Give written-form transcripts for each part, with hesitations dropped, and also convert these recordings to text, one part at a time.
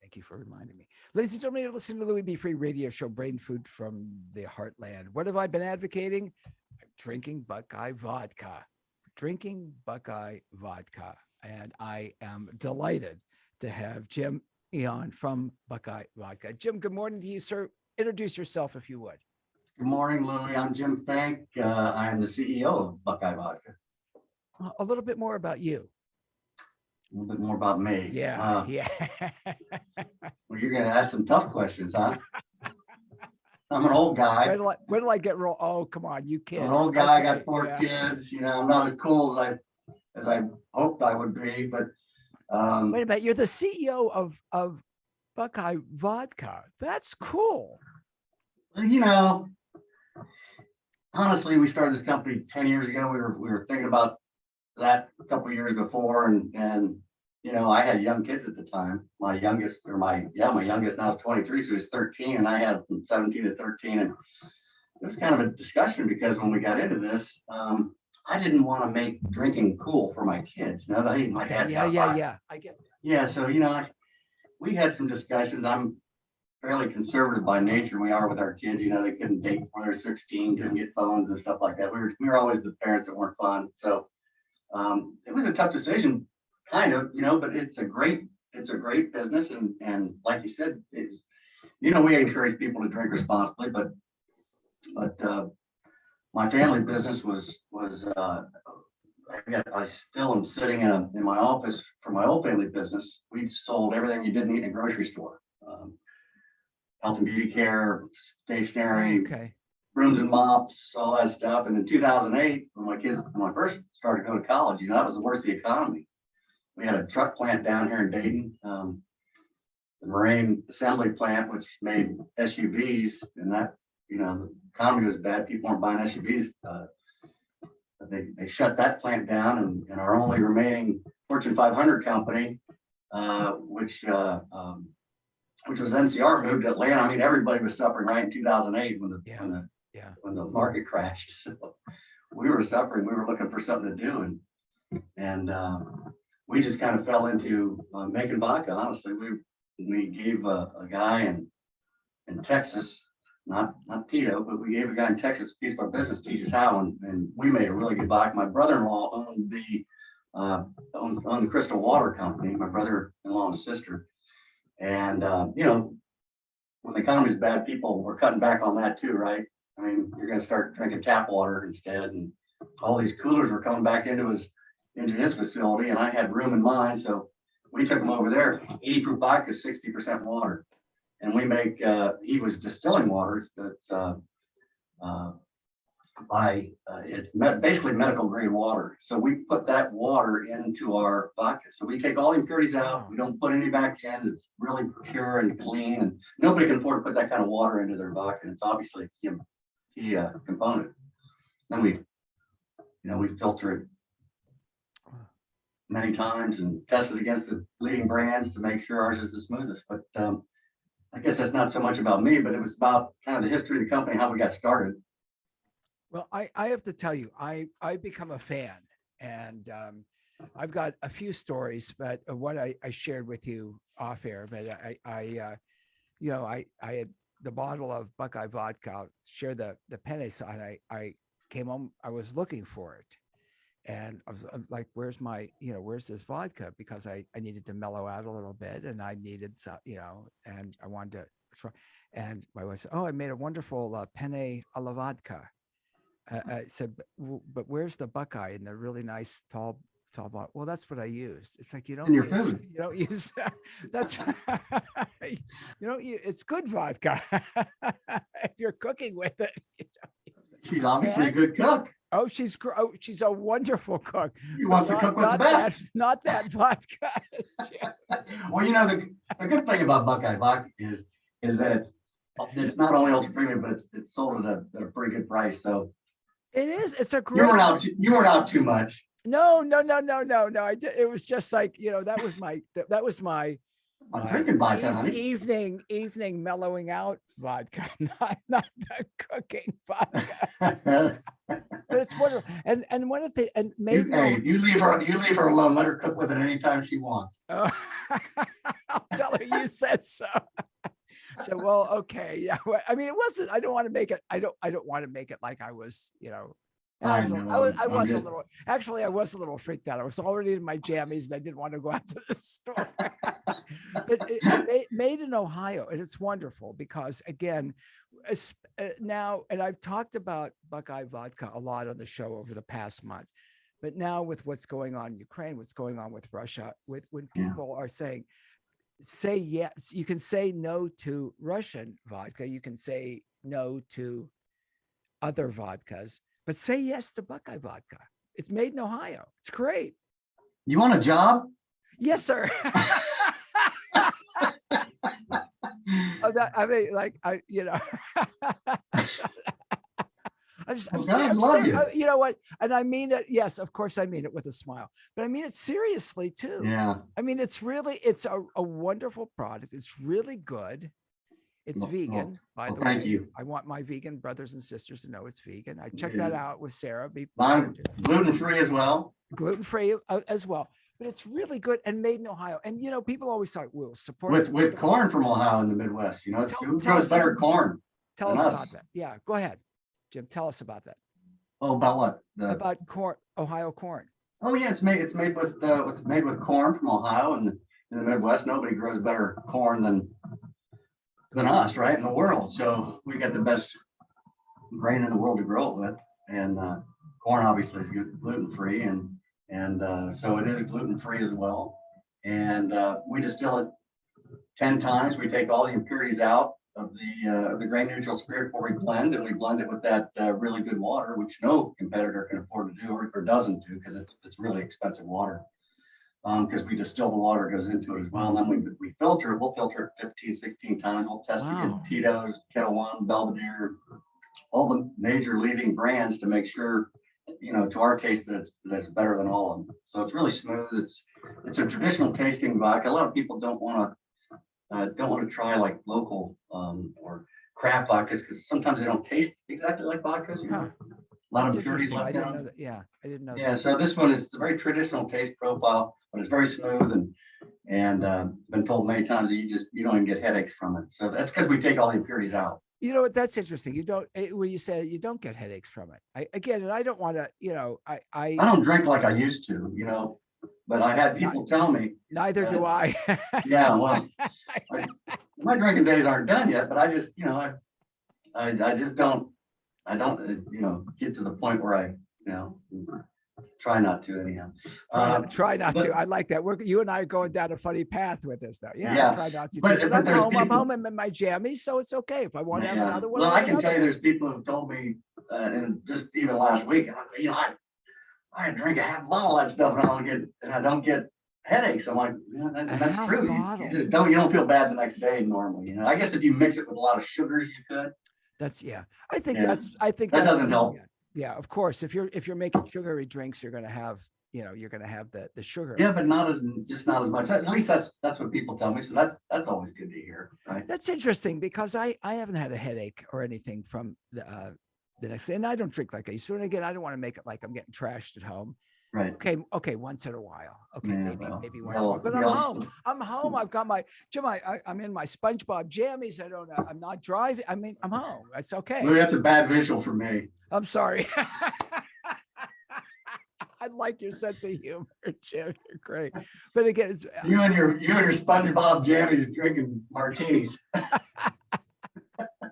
Thank you for reminding me. Ladies and gentlemen, you're listening to the Louis B. Free radio show, Brain Food from the Heartland. What have I been advocating? Drinking Buckeye vodka. Drinking Buckeye vodka. And I am delighted to have Jim Eon from Buckeye Vodka. Jim, good morning to you, sir. Introduce yourself if you would. Good morning, Louis. I'm Jim Finke. I am the CEO of Buckeye Vodka. A little bit more about you. A little bit more about me. Yeah. Well, you're going to ask some tough questions, huh? I'm an old guy. Where do I get roll? Oh, come on, you kids. I'm an old guy. Okay, I got four kids. You know, I'm not as cool as I hoped I would be, but wait a minute. You're the CEO of Buckeye Vodka. That's cool. You know, honestly, we started this company 10 years ago. We were thinking about that a couple of years before, and you know, I had young kids at the time. My youngest now is 23, so he's 13, and I had from 17 to 13. And it was kind of a discussion because when we got into this, I didn't want to make drinking cool for my kids. You know, my dad's got I get that. Yeah, so you know, we had some discussions. I'm fairly conservative by nature. We are with our kids. You know, they couldn't date before they're 16, couldn't get phones and stuff like that. We were always the parents that weren't fun. So it was a tough decision, kind of, you know, but it's a great business. And like you said, you know, we encourage people to drink responsibly, but my family business was I still am sitting in my office for my old family business. We sold everything you didn't need in a grocery store. Health and beauty care, stationery, brooms and mops, all that stuff. And in 2008, when I first started going to college, you know, that was the worst of the economy. We had a truck plant down here in Dayton, the Moraine assembly plant, which made SUVs, and that, you know, the economy was bad. People weren't buying SUVs. They shut that plant down, and our only remaining Fortune 500 company, which was NCR, moved to Atlanta. I mean, everybody was suffering right in 2008 when the market crashed. So we were suffering. We were looking for something to do, and we just kind of fell into making vodka. Honestly, we gave a guy in Texas, not Tito, but we gave a guy in Texas a piece of our business, teach us how, and we made a really good vodka. My brother-in-law owned the Crystal Water Company. My brother-in-law and sister. And, you know, when the economy's bad, people were cutting back on that too, right? I mean, you're going to start drinking tap water instead. And all these coolers were coming back into his facility, and I had room in mine. So we took them over there. 80 proof vodka is 60% water. And we make, he was distilling waters, but it's basically medical grade water. So we put that water into our vodka. So we take all the impurities out. We don't put any back in. It's really pure and clean, and nobody can afford to put that kind of water into their vodka. And it's obviously a key component. Then we filter it many times and test it against the leading brands to make sure ours is the smoothest. But I guess that's not so much about me, but it was about kind of the history of the company, how we got started. Well, I have to tell you, I've become a fan, and I've got a few stories, but what I shared with you off air, but I had the bottle of Buckeye vodka, share the penne, so I came home, I was looking for it. And I'm like, where's this vodka? Because I needed to mellow out a little bit, and I needed some, and I wanted to try. And my wife said, oh, I made a wonderful penne alla vodka. I said, but where's the Buckeye and the really nice tall vodka? Well, that's what I use. It's like, you don't use that's, it's good vodka. If you're cooking with it. She's obviously a good cook. Oh, she's a wonderful cook. She wants to cook with the best. Not that vodka. Well, you know, the good thing about Buckeye vodka is that it's not only ultra premium, but it's sold at a pretty good price. So it is. It's a great. You weren't out too much. No. I did. It was just like, that was my drinking vodka, honey. Evening mellowing out vodka, not the cooking vodka. But it's wonderful. And one of the you leave her alone. Let her cook with it anytime she wants. I'll tell her said so. So, well, okay. Yeah. Well, I mean, it wasn't, I don't want to make it, I don't want to make it like I was, I know. I I'm was a just, little, actually, I was a little freaked out. I was already in my jammies and I didn't want to go out to the store. But made in Ohio, and it's wonderful because, again, now, and I've talked about Buckeye vodka a lot on the show over the past months, but now with what's going on in Ukraine, what's going on with Russia, when people are saying, say yes, you can say no to Russian vodka, you can say no to other vodkas, but say yes to Buckeye vodka. It's made in Ohio. It's great. you want a job? Yes, sir. I mean, like, I'm serious. You know what? And I mean it. Yes, of course, I mean it with a smile, but I mean it seriously too. Yeah. I mean, it's a wonderful product. It's really good. It's vegan, by the way. Thank you. I want my vegan brothers and sisters to know it's vegan. I checked that out with Sarah. Mine gluten-free as well. Gluten-free as well. But it's really good and made in Ohio. And, people always talk, we'll support with corn from Ohio in the Midwest. Who grows better corn? Tell us about that. Yeah, go ahead, Jim. Tell us about that. Oh, about what? About corn, Ohio corn. Oh yeah, it's made with corn from Ohio, and in the Midwest, nobody grows better corn than us, right, in the world. So we got the best grain in the world to grow it with, and corn obviously is gluten-free, and so it is gluten-free as well. And we distill it 10 times. We take all the impurities out of the grain neutral spirit before we blend, and we blend it with that really good water, which no competitor can afford to do or doesn't do, because it's really expensive water. Because we distill the water goes into it as well. And then we filter it. We'll filter it 15, 16 times. We'll test it against Tito's, Kettle One, Belvedere, all the major leading brands to make sure, to our taste that it's better than all of them. So it's really smooth. It's a traditional tasting vodka. A lot of people don't want to try like local or craft vodkas because sometimes they don't taste exactly like vodkas. A lot of impurities left in them. Yeah, I didn't know. Yeah, so this one is a very traditional taste profile, but it's very smooth and been told many times that you don't even get headaches from it. So that's because we take all the impurities out. You know what? That's interesting. You don't, when you say you don't get headaches from it. And I don't want to, I don't drink like I used to, but I had people tell me. Neither do I. Yeah, well, my drinking days aren't done yet, but I just, I just don't. I don't, get to the point where I, try not to anyhow. Try not to. I like that. You and I are going down a funny path with this, though. Yeah. Try not to. But I'm home in my jammies, so it's okay if I want to have another one. Well, I can tell you, there's people who've told me, and just even last week, I drink a half bottle of that stuff and I don't get headaches. I'm like, that's true. You just don't feel bad the next day normally. I guess if you mix it with a lot of sugars, you could. I think that doesn't help. Yeah, of course. If you're making sugary drinks, you're going to have, the sugar. Yeah, but not as much. At least that's what people tell me. So that's always good to hear. Right. That's interesting because I haven't had a headache or anything from the next day. And I don't drink like I used to. And again, I don't want to make it like I'm getting trashed at home. Right. Okay. Once in a while. Okay. Maybe once in a while. But I'm home. I've got my Jim. I'm in my SpongeBob jammies. I'm not driving. I mean, I'm home. It's okay. Well, that's a bad visual for me. I'm sorry. I like your sense of humor, Jim. You're great. But again, you and your SpongeBob jammies drinking martinis.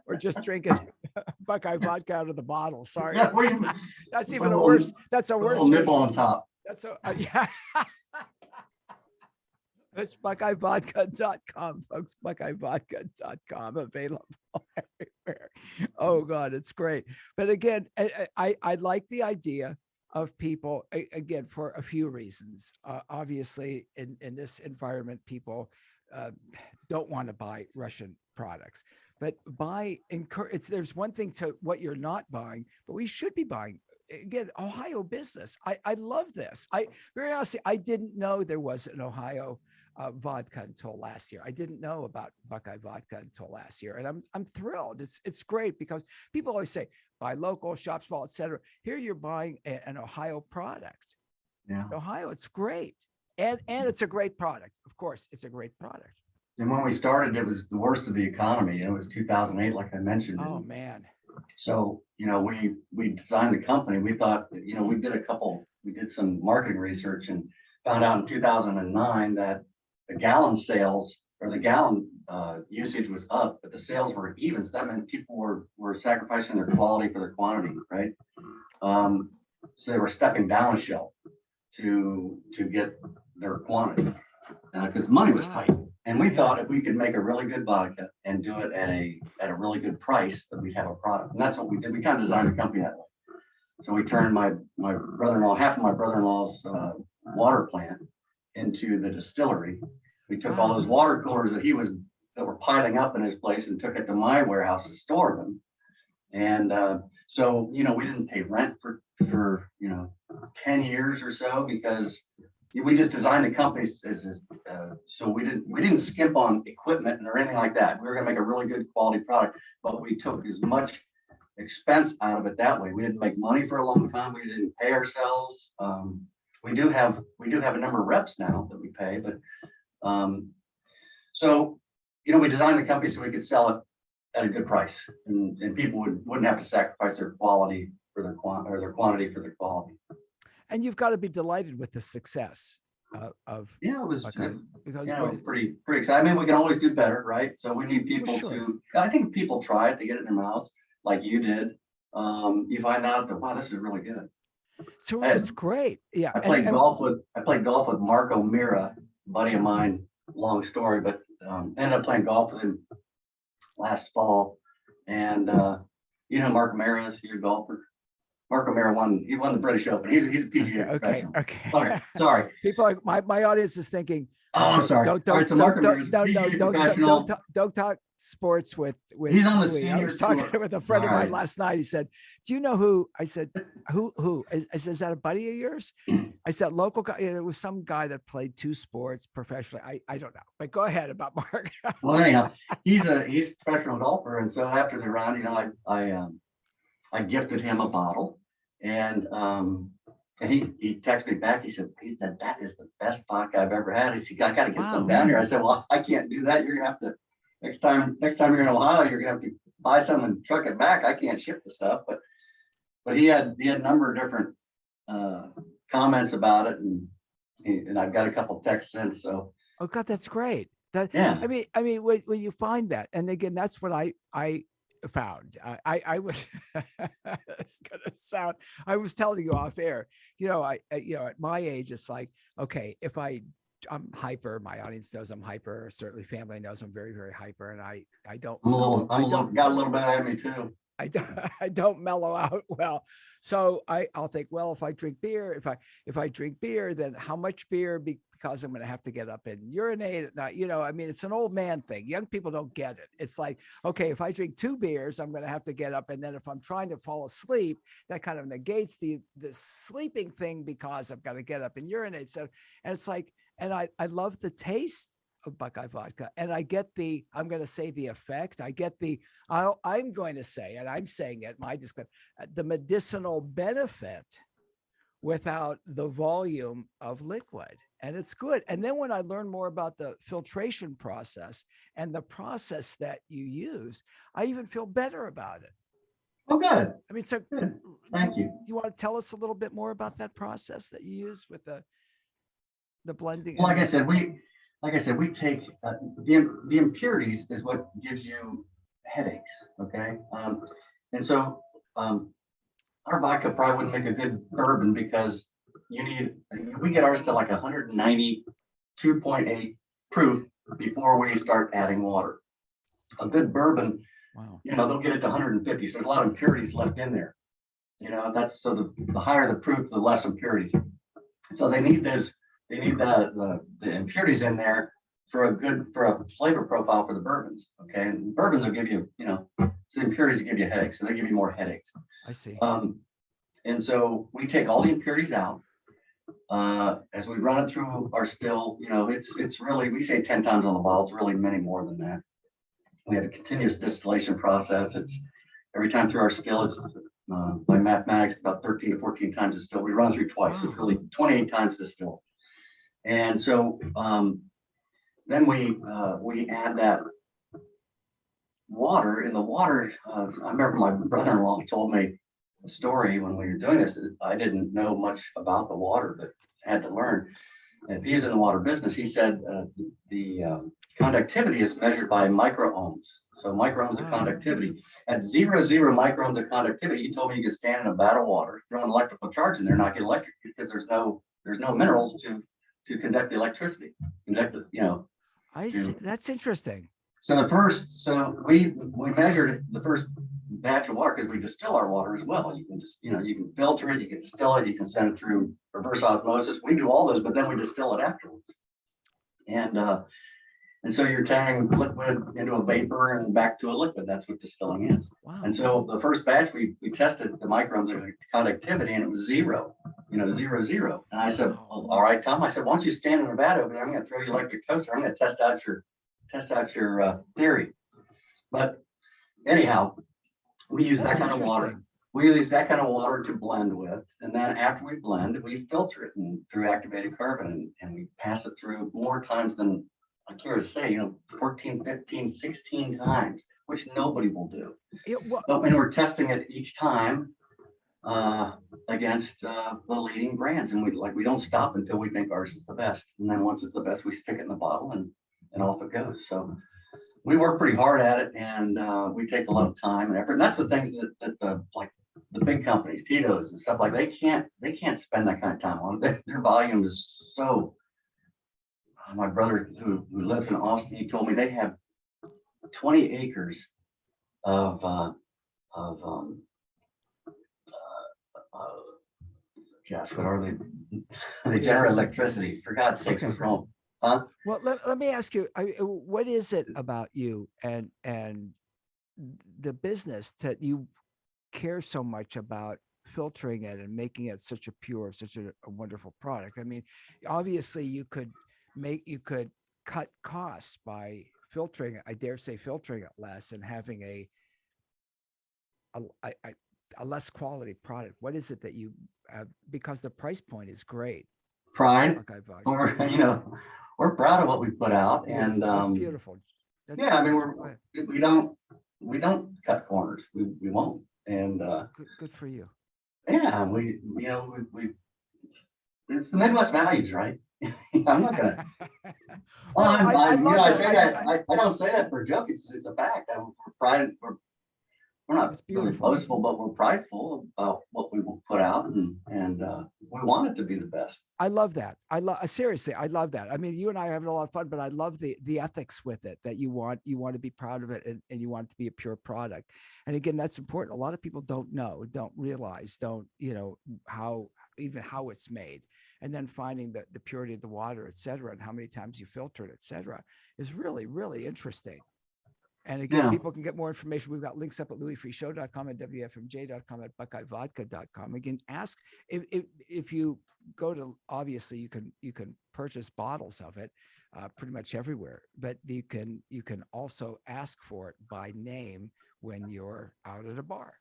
We're just drinking Buckeye vodka out of the bottle. Sorry. Yeah, that's even a worse. That's a worse. Nipple on top. That's yeah. It's BuckeyeVodka.com, folks. BuckeyeVodka.com, available everywhere. Oh God, it's great. But again, I like the idea of people, again, for a few reasons. Obviously, in this environment, people don't want to buy Russian products. But there's one thing to what you're not buying, but we should be buying. Again, Ohio business. I love this. Very honestly, I didn't know there was an Ohio vodka until last year. I didn't know about Buckeye vodka until last year, and I'm thrilled. It's great because people always say buy local, shop small, etc. Here you're buying an Ohio product. Yeah, Ohio, it's great, and it's a great product. Of course, it's a great product. And when we started, it was the worst of the economy. It was 2008, like I mentioned. Oh man. So, we designed the company. We thought, we did some marketing research and found out in 2009 that the gallon sales or the gallon usage was up, but the sales were even. So that meant people were sacrificing their quality for their quantity, right? So they were stepping down a shelf to get their quantity because money was tight. And we thought if we could make a really good vodka and do it at a really good price, that we'd have a product. And that's what we did. We kind of designed the company that way. So we turned my brother-in-law, half of my brother-in-law's water plant into the distillery. We took all those water coolers that were piling up in his place and took it to my warehouse to store them. And so, we didn't pay rent for 10 years or so because we just designed the company so we didn't skimp on equipment or anything like that. We were going to make a really good quality product, but we took as much expense out of it that way. We didn't make money for a long time. We didn't pay ourselves. We do have a number of reps now that we pay, but so we designed the company so we could sell it at a good price, and people wouldn't have to sacrifice their quality for their their quantity for their quality. And you've got to be delighted with the success of it was because pretty exciting. I mean, we can always do better, right? So we need people to. I think people try it, they get it in their mouths, like you did. You find out that wow, this is really good. So it's great. Yeah, I played golf with Marco Mira, a buddy of mine. Long story, but ended up playing golf with him last fall, and Marco Mira is a golfer. Marco Mira won the British Open. He's a PGA professional. Okay. Sorry. People are, my audience is thinking. Oh, I'm sorry. Don't talk sports with. He's on the senior. I was talking with a friend of mine last night. He said, "Do you know who?" I said, "Who?" I said, "Is that a buddy of yours?" I said, "Local guy." It was some guy that played two sports professionally. I don't know, but go ahead about Mark. Well, anyhow, he's a professional golfer, and so after the round, I gifted him a bottle, and he texted me back. He said, "That is the best vodka I've ever had." He said, "I got to get some down here." I said, "Well, I can't do that. You're gonna have to next time you're in Ohio, you're gonna have to buy some and truck it back. I can't ship the stuff." But he had a number of different comments about it, and I've got a couple texts since. So oh God, that's great. I mean, when you find that, and again, that's what I found. I was it's gonna sound. I was telling you off air. At my age, it's like, okay, if I'm hyper. My audience knows I'm hyper. Certainly, family knows I'm very, very hyper, and I don't. Got a little bit out of me too. I don't mellow out well. So I'll think, well, if I drink beer, if I drink beer, then how much beer? Because I'm going to have to get up and urinate at night. I mean, it's an old man thing. Young people don't get it. It's like, okay, if I drink 2 beers, I'm going to have to get up. And then if I'm trying to fall asleep, that kind of negates the sleeping thing because I've got to get up and urinate. So, and it's like, and I love the taste of Buckeye vodka, and I get I'm going to say the effect. I get I'm going to say, and I'm saying it, the medicinal benefit without the volume of liquid. And it's good. And then when I learn more about the filtration process and the process that you use, I even feel better about it. Oh, good. I mean, so good. Thank you. Do you want to tell us a little bit more about that process that you use with the blending? Well, like I said, we take the impurities is what gives you headaches. Okay. And so our vodka probably wouldn't make a good bourbon because we get ours to like 192.8 proof before we start adding water. A good bourbon, wow, they'll get it to 150. So there's a lot of impurities left in there. That's so the higher the proof, the less impurities. So they need the impurities in there for a flavor profile for the bourbons. Okay. And bourbons will give you, the impurities give you headaches. So they give you more headaches. I see. And so we take all the impurities out. As we run it through our still, it's really, we say 10 times on the bottle. It's really many more than that. We have a continuous distillation process. It's every time through our still, it's by mathematics, about 13 to 14 times distilled. We run through twice. So it's really 28 times distilled. And so then we add that water. In the water, I remember my brother-in-law told me a story when we were doing this. I didn't know much about the water, but had to learn. And he's in the water business. He said the conductivity is measured by microohms. So microohms of conductivity. At 0 microohms of conductivity, he told me you could stand in a vat of water, throw an electrical charge in there, not get electric because there's no minerals to conduct the electricity. I see. That's interesting. So we measured the first batch of water because we distill our water as well. You can just, you can filter it, you can distill it, you can send it through reverse osmosis. We do all those, but then we distill it afterwards. And so you're turning liquid into a vapor and back to a liquid. That's what distilling is. Wow. And so the first batch we tested the microns of conductivity and it was 0, 0. And I said, well, all right, Tom. I said, why don't you stand in a vat over there? I'm going to throw you electric toaster. I'm going to test out your theory. But anyhow, we use that kind of water. We use that kind of water to blend with. And then after we blend, we filter it through activated carbon and we pass it through more times than I care to say, 14, 15, 16 times, which nobody will do. But when we're testing it each time against the leading brands, and we don't stop until we think ours is the best. And then once it's the best, we stick it in the bottle and off it goes. So we work pretty hard at it, and we take a lot of time and effort. And that's the things that the big companies, Tito's and stuff they can't spend that kind of time on it. Their volume is so. My brother who lives in Austin, he told me they have 20 acres of gosh, what are they? They generate electricity. For God's sakes, what's wrong? Huh? Well, let me ask you, what is it about you and the business that you care so much about filtering it and making it such a wonderful product? I mean, obviously you could cut costs by filtering it. I dare say filtering it less and having a less quality product. What is it that you have? Because the price point is great. Pride. We're proud of what we put out, beautiful. And that's beautiful. That's yeah, beautiful. I mean, we don't cut corners. We won't. And good for you. Yeah, we it's the Midwest values, right? I'm not gonna. Well, I say that. I don't say that for a joke. It's a fact. We're not really boastful, but we're prideful about what we will put out, and we want it to be the best. I love that. Seriously, I love that. I mean, you and I are having a lot of fun, but I love the ethics with it, that you want to be proud of it, and you want it to be a pure product. And again, that's important. A lot of people don't realize, how it's made. And then finding the purity of the water, et cetera, and how many times you filter it, et cetera, is really, really interesting. And again, people can get more information. We've got links up at louisfreeshow.com, at wfmj.com, at buckeyevodka.com. Again, ask if you go to, obviously you can purchase bottles of it pretty much everywhere, but you can also ask for it by name when you're out at a bar.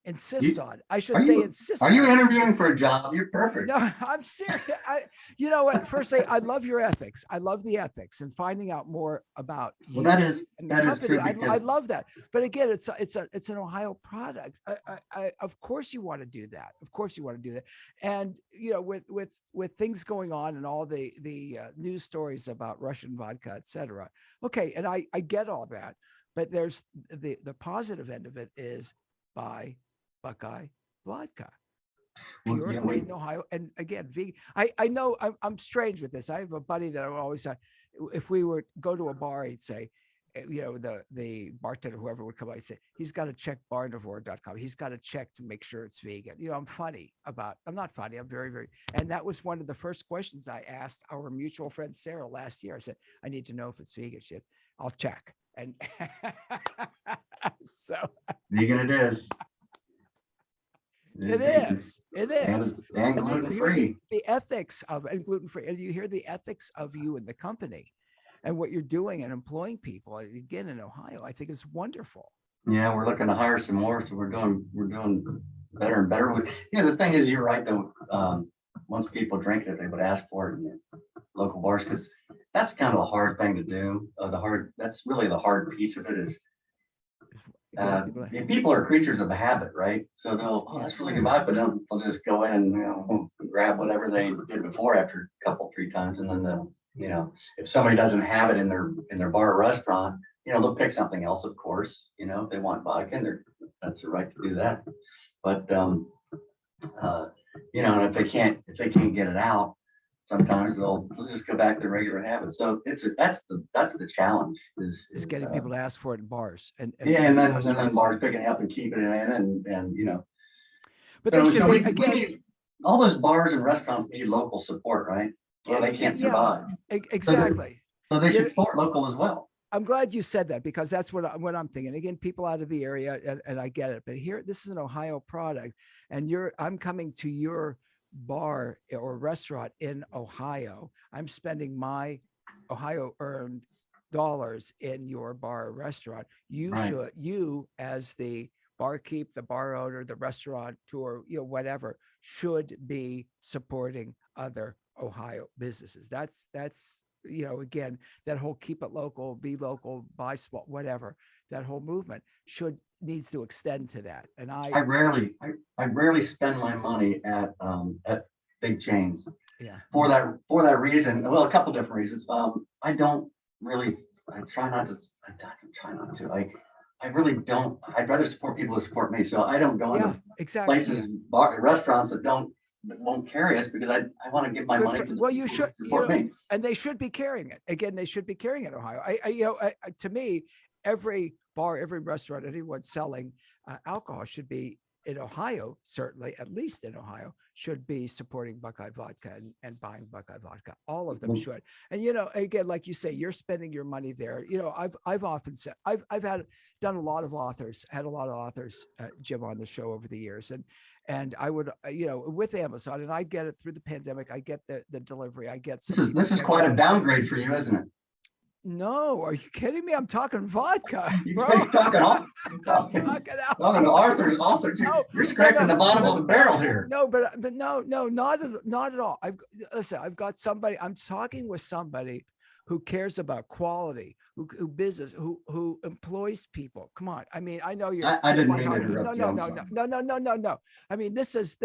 Insist on. I should say insist. Are you interviewing for a job? You're perfect. No, I'm serious. You know what? Firstly, I love your ethics. I love the ethics and finding out more about you. Well, that is true. I love that. But again, it's an Ohio product. Of course you want to do that. Of course you want to do that. And with things going on and all the news stories about Russian vodka, et cetera. Okay, and I get all that. But there's the positive end of it is by Buckeye Vodka, pure made in Ohio. And again, vegan. I know I'm strange with this. I have a buddy that I always say, if we were go to a bar, he'd say, the bartender, whoever would come out, he'd say, he's got to check barnivore.com. He's got to check to make sure it's vegan. I'm not funny. I'm very, very, and that was one of the first questions I asked our mutual friend, Sarah, last year. I said, I need to know if it's vegan. She said, I'll check. And so vegan it is. It is. And gluten-free. The ethics of and gluten-free. And you hear the ethics of you and the company and what you're doing and employing people. Again, in Ohio, I think is wonderful. Yeah, we're looking to hire some more. So we're doing better and better. The thing is, you're right though. once people drink it, they would ask for it in the local bars, because that's kind of a hard thing to do. That's really the hard piece of it is, people are creatures of habit, right? So they'll, oh, that's really good vodka, but they'll just go in and, you know, grab whatever they did before after a couple, 3 times. And then they'll, you know, if somebody doesn't have it in their bar or restaurant, you know, they'll pick something else, of course, you know, if they want vodka, and that's their right to do that. But, you know, and if they can't get it out, sometimes they'll just go back to their regular habits. So that's the challenge is getting people to ask for it in bars and then bars picking it up and keeping it in and you know. But so we need, all those bars and restaurants need local support, right? Or they can't survive. Exactly. So they should support local as well. I'm glad you said that, because that's what I'm thinking. Again, people out of the area, and I get it, but here, this is an Ohio product, and I'm coming to your bar or restaurant in Ohio. I'm spending my Ohio earned dollars in your bar or restaurant. You should, you as the barkeep, the bar owner, the restaurant tour, you know, whatever, should be supporting other Ohio businesses. That's you know, again, that whole keep it local, be local, buy small, whatever, that whole movement needs to extend to that. And I rarely spend my money at big chains. Yeah. For that reason, well, a couple different reasons. I try not to. I really don't. I'd rather support people who support me. So I don't go into places, restaurants that won't carry us, because I want to give my money to the you should support me, and they should be carrying it. Again, they should be carrying it. Ohio. To me, every bar, every restaurant, anyone selling alcohol should be in Ohio. Certainly, at least in Ohio, should be supporting Buckeye Vodka and buying Buckeye Vodka. All of them should. And you know, again, like you say, you're spending your money there. You know, I've often said I've done a lot of authors, had a lot of authors, Jim, on the show over the years, and I would, you know, with Amazon, and I get it through the pandemic. I get the delivery. I get some. This is quite a downgrade for you, isn't it? No, are you kidding me? I'm talking vodka, bro. You're talking authors. You're scraping the bottom of the barrel here. No, but no, not at all. I've got somebody. I'm talking with somebody who cares about quality, who who employs people. Come on. I mean, I know you're. I didn't mean to interrupt you. No. I mean, this is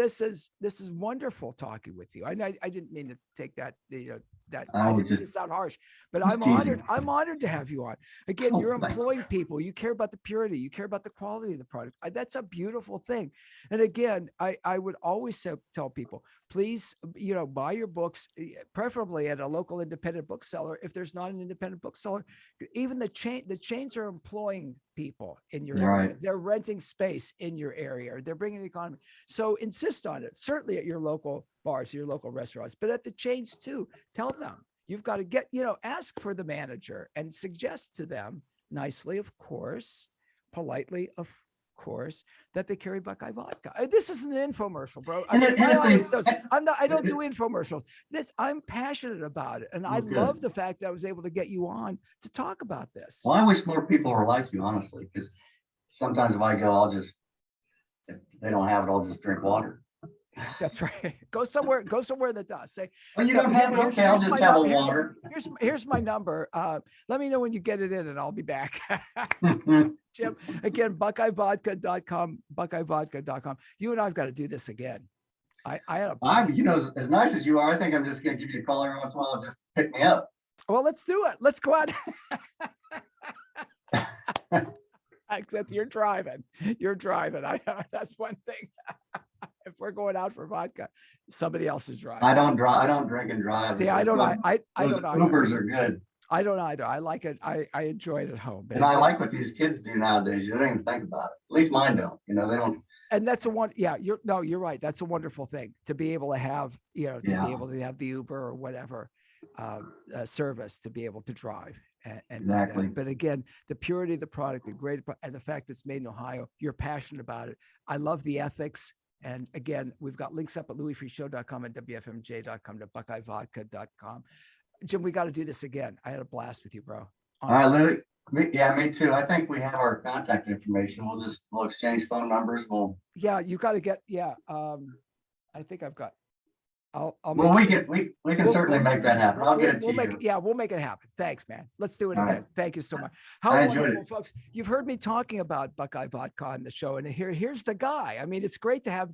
wonderful talking with you. I didn't mean to take that. You know, that I didn't sound harsh, but I'm honored. I'm honored to have you on. Again, you're employing people. You care about the purity. You care about the quality of the product. That's a beautiful thing. And again, I would always tell people, please, you know, buy your books, preferably at a local independent bookseller. If there's not an independent bookseller, even the chains are employing people in your area. They're renting space in your area. They're bringing the economy. So insist on it. Certainly at your local bars, your local restaurants, but at the chains too. Tell them you've got to get, you know, ask for the manager and suggest to them nicely, of course, politely, of course, that they carry Buckeye Vodka. This isn't an infomercial, bro. I mean, my audience knows I don't do infomercials. I'm passionate about it. And I love the fact that I was able to get you on to talk about this. Well, I wish more people were like you, honestly, because sometimes if I go, if they don't have it, I'll just drink water. That's right. Go somewhere that does. Say, well, you don't have it. Okay, I'll just have a water. Here's my number. Let me know when you get it in and I'll be back. Jim, again, BuckeyeVodka.com, BuckeyeVodka.com. You and I've got to do this again. You know, as nice as you are, I think I'm just going to give you a call every once in a while, just pick me up. Well, let's do it. Let's go out. Except you're driving. That's one thing. If we're going out for vodka, somebody else is driving. I don't drink and drive. See, I don't. I don't. Ubers are good. I don't either. I like it. I enjoy it at home. And I like what these kids do nowadays. They don't even think about it. At least mine don't. You know, they don't. And that's you're right. That's a wonderful thing to be able to have, you know, be able to have the Uber or whatever service to be able to drive. And exactly. But again, the purity of the product, and the fact it's made in Ohio, you're passionate about it. I love the ethics. And again, we've got links up at louisfreeshow.com and wfmj.com to buckeyevodka.com. Jim, we got to do this again. I had a blast with you, bro. Honestly. All right, Louis. Yeah, me too. I think we have our contact information. We'll exchange phone numbers. Yeah, you got to get. Yeah, I think I've got. I'll Well, make sure. we can certainly make that happen. I'll get it to you. Yeah, we'll make it happen. Thanks, man. Let's do it All again. right. Thank you so much. How I enjoyed wonderful, it. folks. You've heard me talking about Buckeye Vodka on the show, and here's the guy. I mean, it's great to have the